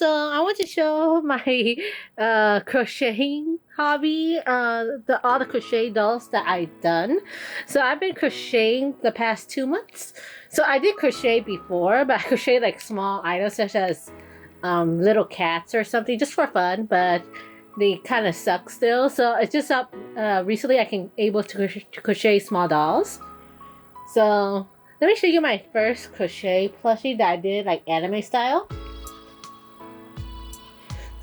so I want to show my crocheting hobby, all the crochet dolls that I've done. So I've been crocheting the past 2 months. So I did crochet before, but I crocheted like small items such as little cats or something just for fun, but they kind of suck still. So it's just up recently I can able to crochet small dolls. So let me show you my first crochet plushie that I did like anime style.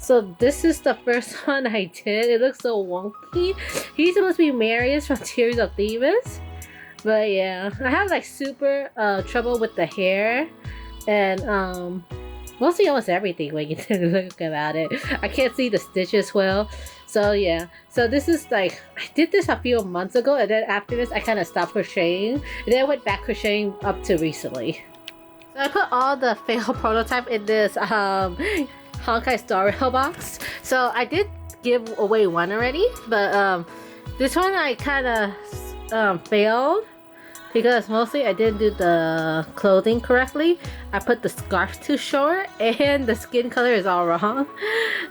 So this is the first one I did. It looks so wonky. He's supposed to be Marius from Tears of Thebes. But yeah, I have like super trouble with the hair and mostly almost everything when you look about it. I can't see the stitches well. So yeah, so this is like, I did this a few months ago, and then after this I kind of stopped crocheting, and then I went back crocheting up to recently. So I put all the failed prototype in this Honkai Star Rail box. So I did give away one already, but this one I kind of failed because mostly I didn't do the clothing correctly. I put the scarf too short and the skin color is all wrong.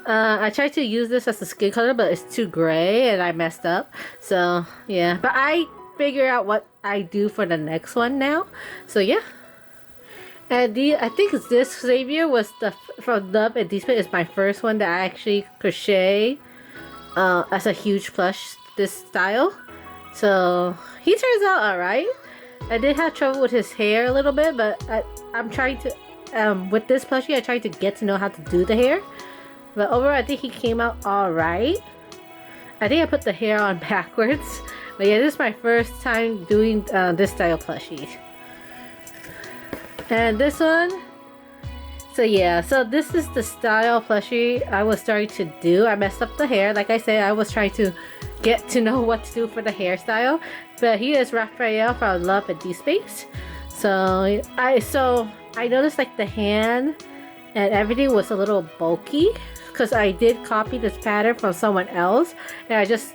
I tried to use this as the skin color, but it's too gray and I messed up. So yeah, but I figure out what I do for the next one now. So yeah. And I think this Xavier was from Love and Despair is my first one that I actually crochet as a huge plush this style. So he turns out alright. I did have trouble with his hair a little bit, but I'm trying to with this plushie I tried to get to know how to do the hair. But overall I think he came out alright. I think I put the hair on backwards. But yeah, this is my first time doing this style plushie. And this one, so yeah, so this is the style plushie I was starting to do. I messed up the hair. Like I said, I was trying to get to know what to do for the hairstyle. But he is Raphael from Love and Despace. So I noticed like the hand and everything was a little bulky because I did copy this pattern from someone else, and I just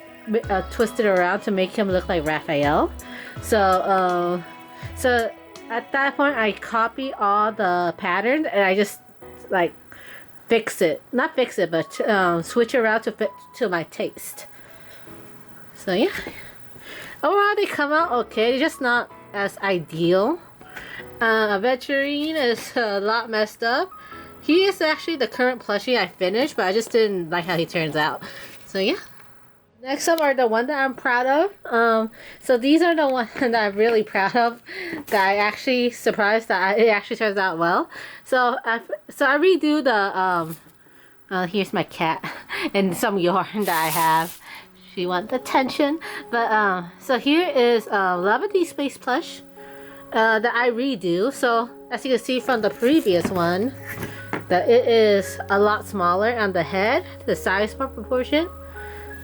twisted around to make him look like Raphael. So at that point I copy all the patterns and I just like not fix it, but switch around to fit to my taste. So yeah, overall they come out okay. They're just not as ideal. Aventurine is a lot messed up. He is actually the current plushie I finished, but I just didn't like how he turns out. So yeah. Next up are the one that I'm proud of. So these are the ones that I'm really proud of, that I actually surprised that it actually turns out well. So I redo the here's my cat and some yarn that I have. She wants attention. But so here is Love and Despace plush that I redo. So as you can see from the previous one, that it is a lot smaller on the head, the size proportion.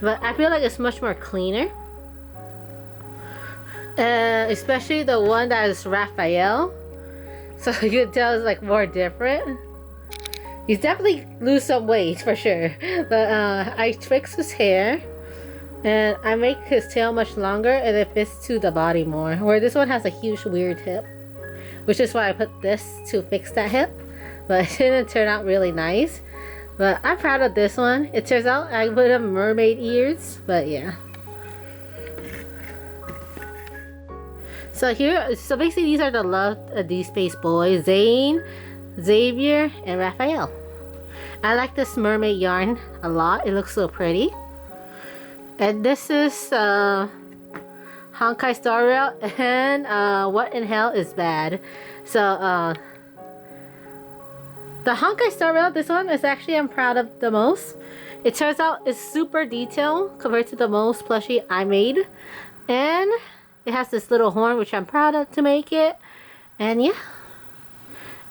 But I feel like it's much more cleaner. Especially the one that is Raphael. So you can tell it's like more different. He's definitely lose some weight for sure. But I fix his hair. And I make his tail much longer and it fits to the body more. Where this one has a huge weird hip. Which is why I put this to fix that hip. But it didn't turn out really nice. But I'm proud of this one. It turns out I put up mermaid ears, but yeah. So basically these are the Love and Despace boys, Zane, Xavier, and Raphael. I like this mermaid yarn a lot. It looks so pretty. And this is Honkai Star Rail and What in Hell is Bad. So the Honkai Star Rail, this one is actually I'm proud of the most. It turns out it's super detailed compared to the most plushie I made. And it has this little horn which I'm proud of to make it. And yeah.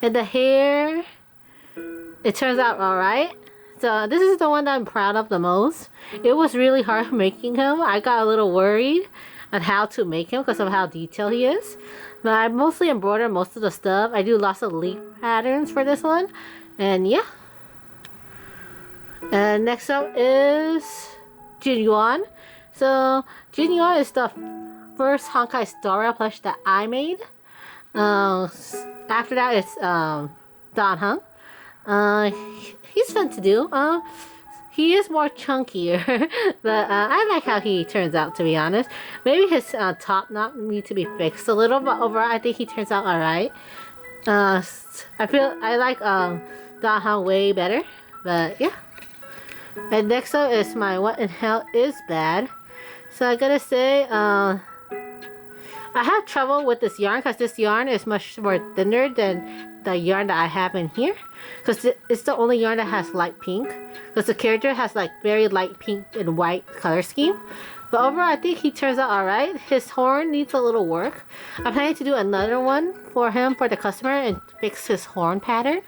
And the hair, it turns out alright. So this is the one that I'm proud of the most. It was really hard making him. I got a little worried on how to make him because of how detailed he is. But I mostly embroider most of the stuff. I do lots of leaf patterns for this one. And yeah. And next up is Jin Yuan. So Jin Yuan is the first Honkai Star Rail plush that I made. After that it's Dan Heng. He's fun to do. He is more chunkier, but I like how he turns out, to be honest. Maybe his top knot need to be fixed a little, but overall I think he turns out alright. I like Da Hong way better, but yeah. And next up is my What in Hell is Bad. So I gotta say, I have trouble with this yarn because this yarn is much more thinner than the yarn that I have in here. Because it's the only yarn that has light pink. Because the character has like very light pink and white color scheme. But overall, I think he turns out alright. His horn needs a little work. I'm planning to do another one for him, for the customer, and fix his horn pattern.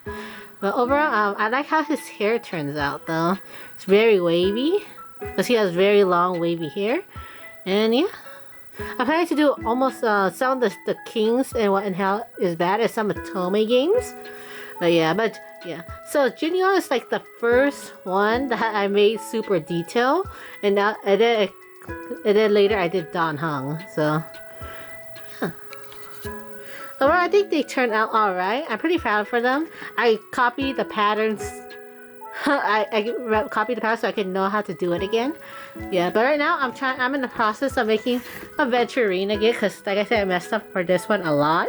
But overall, I like how his hair turns out though. It's very wavy. Because he has very long wavy hair. And yeah. I'm planning to do almost some of the Kings and What in Hell is Bad as some of Tomei games. But yeah. So Jinyo is like the first one that I made super detailed. And then later I did Dan Heng. So yeah. Overall, I think they turned out alright. I'm pretty proud for them. I copied the patterns. I copied the patterns so I can know how to do it again. Yeah, but right now I'm in the process of making a Venturine again because, like I said, I messed up for this one a lot.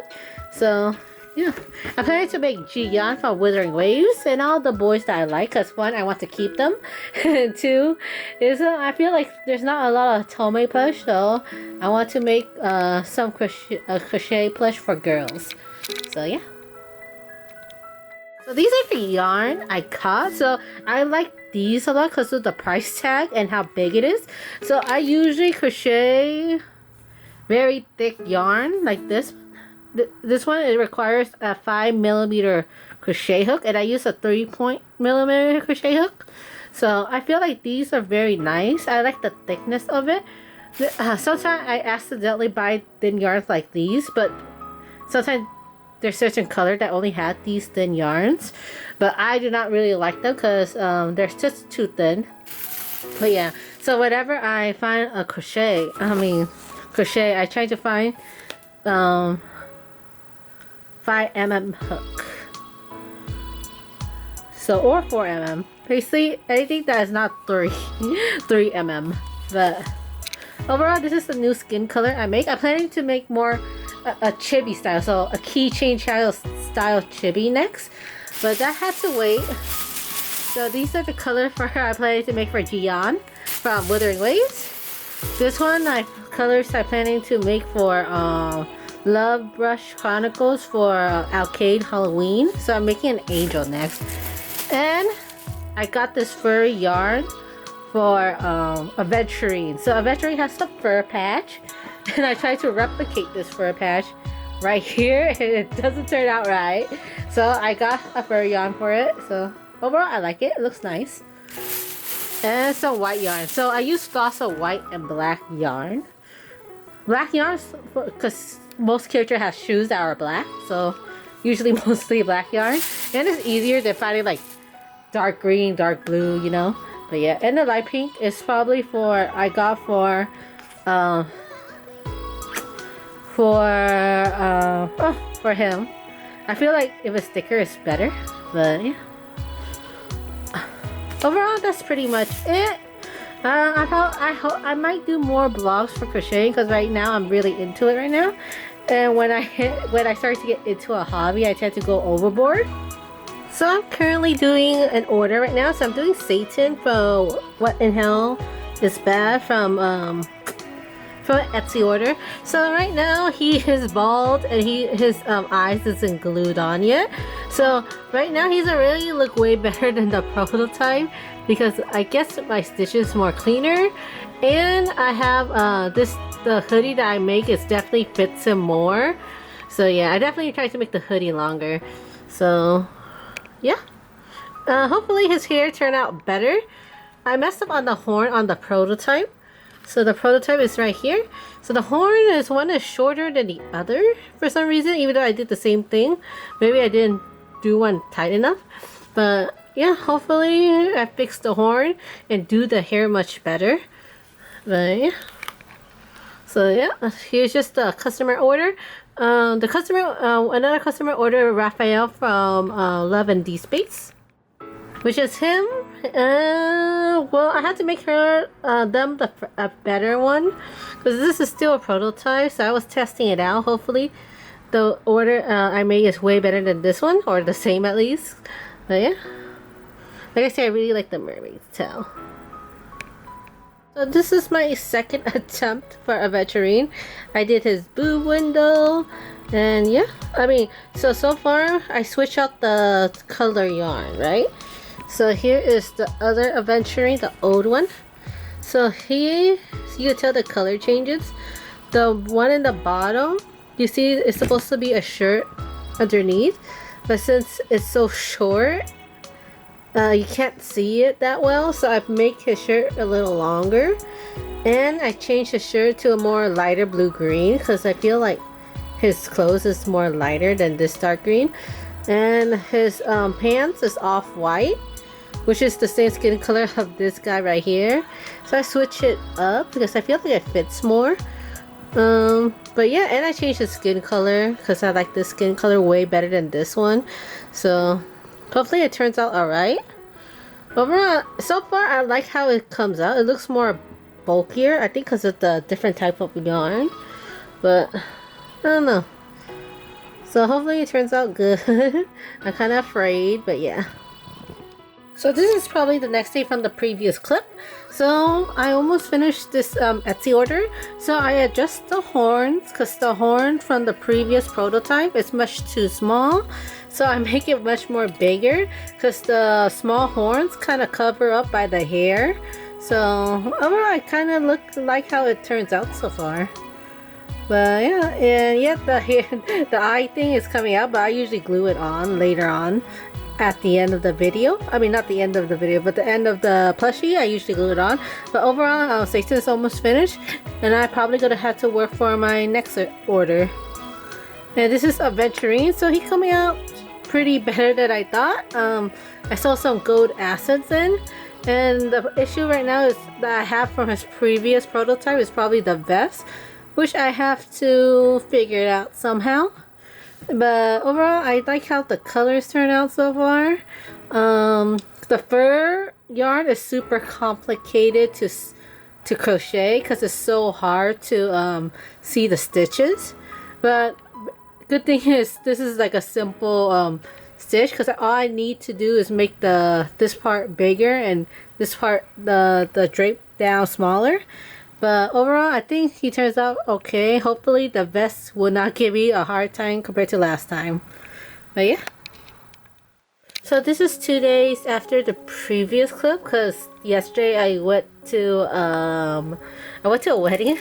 So yeah, I'm planning to make Ji-Yan from Withering Waves and all the boys that I like. Because one, I want to keep them, and two, is I feel like there's not a lot of Tomei plush, so I want to make some crochet plush for girls. So yeah. So these are the yarn I cut. So I like these a lot because of the price tag and how big it is. So I usually crochet very thick yarn like this. This one, it requires a 5mm crochet hook, and I use a 3mm crochet hook. So I feel like these are very nice. I like the thickness of it. Sometimes I accidentally buy thin yarns like these, but sometimes there's certain color that only had these thin yarns. But I do not really like them because they're just too thin. But yeah, so whenever I find a crochet, I try to find 5mm hook. So, or 4mm. Basically, anything that is not 3mm. But overall, this is the new skin color I make. I'm planning to make more a chibi style, so a keychain style chibi next. But that has to wait. So these are the colors for I'm planning to make for Ji-Yan from Withering Waves. This one, colors I'm planning to make for Love Brush Chronicles for Arcade Halloween. So I'm making an angel next. And I got this furry yarn for Aventurine. So Aventurine has a fur patch. And I tried to replicate this fur patch right here. And it doesn't turn out right. So I got a fur yarn for it. So overall, I like it. It looks nice. And some white yarn. So I use lots of white and black yarn. Black yarns, because most characters have shoes that are black, so usually mostly black yarn, and it's easier than finding like dark green, dark blue, you know. But yeah, and the light pink is probably for him. I feel like if it's thicker, it's better. But yeah, overall, that's pretty much it. I might do more vlogs for crocheting because right now I'm really into it right now. And when I start to get into a hobby, I tend to go overboard. So I'm currently doing an order right now. So I'm doing Satan from What in Hell is Bad from an Etsy order. So right now he is bald and his eyes isn't glued on yet. So right now he's already look way better than the prototype because I guess my stitches is more cleaner, and I have the hoodie that I make is definitely fits him more. So yeah, I definitely tried to make the hoodie longer. So yeah, hopefully his hair turned out better. I messed up on the horn on the prototype. So the prototype is right here. So the horn one is shorter than the other for some reason, even though I did the same thing. Maybe I didn't do one tight enough. But yeah, hopefully I fixed the horn and do the hair much better. But yeah. So yeah, here's just the customer order. Another customer order, Raphael from Love and D Space. which is him. Well, I had to make her them a better one because this is still a prototype, so I was testing it out. Hopefully the order I made is way better than this one, or the same at least. But yeah, like I said, I really like the mermaid's tail. So this is my second attempt for Aventurine. I did his boob window, and yeah, I mean, so far I switched out the color yarn, right? So here is the other Aventurine, the old one. So here, you can tell the color changes. The one in the bottom, you see it's supposed to be a shirt underneath, but since it's so short, you can't see it that well, so I make his shirt a little longer, and I changed his shirt to a more lighter blue green because I feel like his clothes is more lighter than this dark green, and his pants is off white, which is the same skin color of this guy right here. So I switch it up because I feel like it fits more. But yeah, and I changed the skin color because I like this skin color way better than this one. So hopefully it turns out alright. Overall, so far I like how it comes out. It looks more bulkier, I think because of the different type of yarn. But I don't know. So hopefully it turns out good. I'm kind of afraid, but yeah. So this is probably the next day from the previous clip. So I almost finished this Etsy order. So I adjust the horns because the horn from the previous prototype is much too small. So I make it much more bigger because the small horns kind of cover up by the hair. So overall I kind of like how it turns out so far. But yeah, and yeah, the eye thing is coming out, but I usually glue it on later on at the end of the video. I mean, not the end of the video, but the end of the plushie, I usually glue it on. But overall, Satan is almost finished, and I'm probably gonna have to work for my next order. And this is Aventurine, so he's coming out pretty better than I thought. I saw some gold acids in, and the issue right now is that I have from his previous prototype is probably the vest, which I have to figure it out somehow. But overall, I like how the colors turn out so far. The fur yarn is super complicated to crochet because it's so hard to see the stitches. But good thing is this is like a simple stitch because all I need to do is make this part bigger and this part the drape down smaller. But overall, I think he turns out okay. Hopefully the vest will not give me a hard time compared to last time. But yeah. So this is 2 days after the previous clip because yesterday I went to a wedding.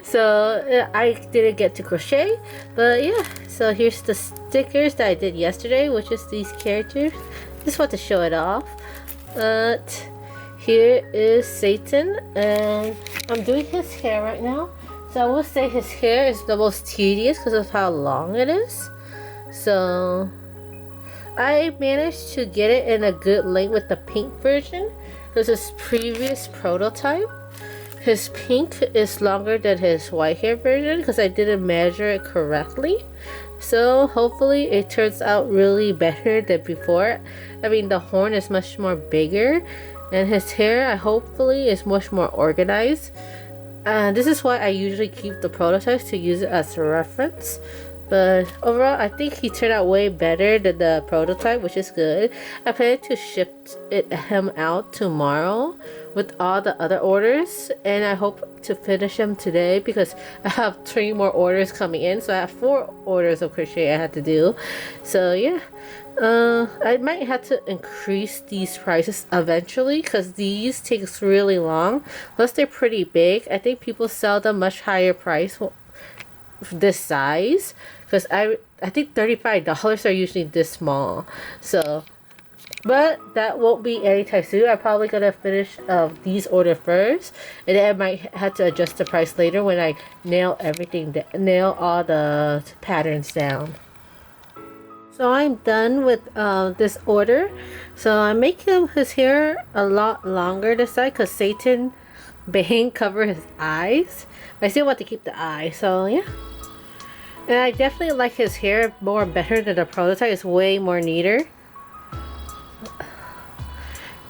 So I didn't get to crochet. But yeah, so here's the stickers that I did yesterday, which is these characters. Just want to show it off. But here is Satan, and I'm doing his hair right now. So I will say his hair is the most tedious because of how long it is. So I managed to get it in a good length with the pink version. Because his previous prototype, his pink is longer than his white hair version because I didn't measure it correctly. So hopefully it turns out really better than before. I mean, the horn is much more bigger. And his hair, hopefully, is much more organized. And this is why I usually keep the prototypes to use it as a reference. But overall, I think he turned out way better than the prototype, which is good. I plan to ship him out tomorrow with all the other orders. And I hope to finish them today because I have 3 more orders coming in. So I have 4 orders of crochet I had to do. So yeah. I might have to increase these prices eventually because these takes really long. Plus they're pretty big. I think people sell them much higher price for this size because I think $35 are usually this small. So, but that won't be anytime soon. I'm probably gonna finish these order first, and then I might have to adjust the price later when I nail all the patterns down. So I'm done with this order. So I'm making his hair a lot longer this side because Satan Bane cover his eyes. I still want to keep the eye, so yeah. And I definitely like his hair better than the prototype. It's way more neater.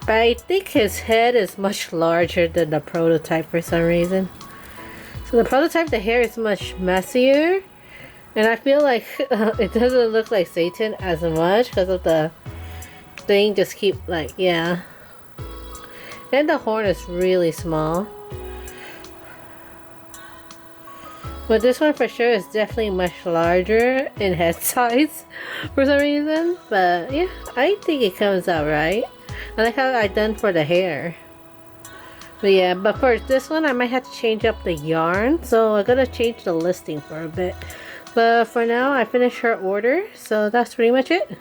But I think his head is much larger than the prototype for some reason. So the prototype, the hair is much messier. And I feel like it doesn't look like Satan as much because of the thing just keep like, yeah. And the horn is really small. But this one for sure is definitely much larger in head size for some reason. But yeah, I think it comes out right. I like how I done for the hair. But yeah, but for this one I might have to change up the yarn. So I'm gonna change the listing for a bit. But for now I finished her order. So that's pretty much it.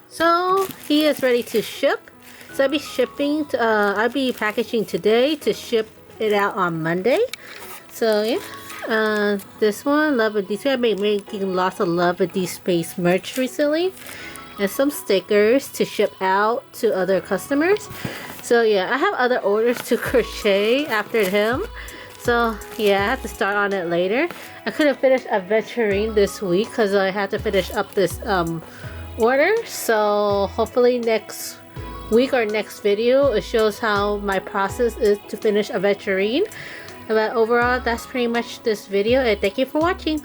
So he is ready to ship. So I'll be shipping, I'll be packaging today to ship it out on Monday. So yeah, this one, Love with D-Space. I've been making lots of Love with D-Space merch recently. And some stickers to ship out to other customers. So yeah, I have other orders to crochet after him. So yeah, I have to start on it later. I couldn't finish Adventuring this week because I had to finish up this order. So hopefully next week or next video it shows how my process is to finish Adventuring. But overall, that's pretty much this video, and thank you for watching.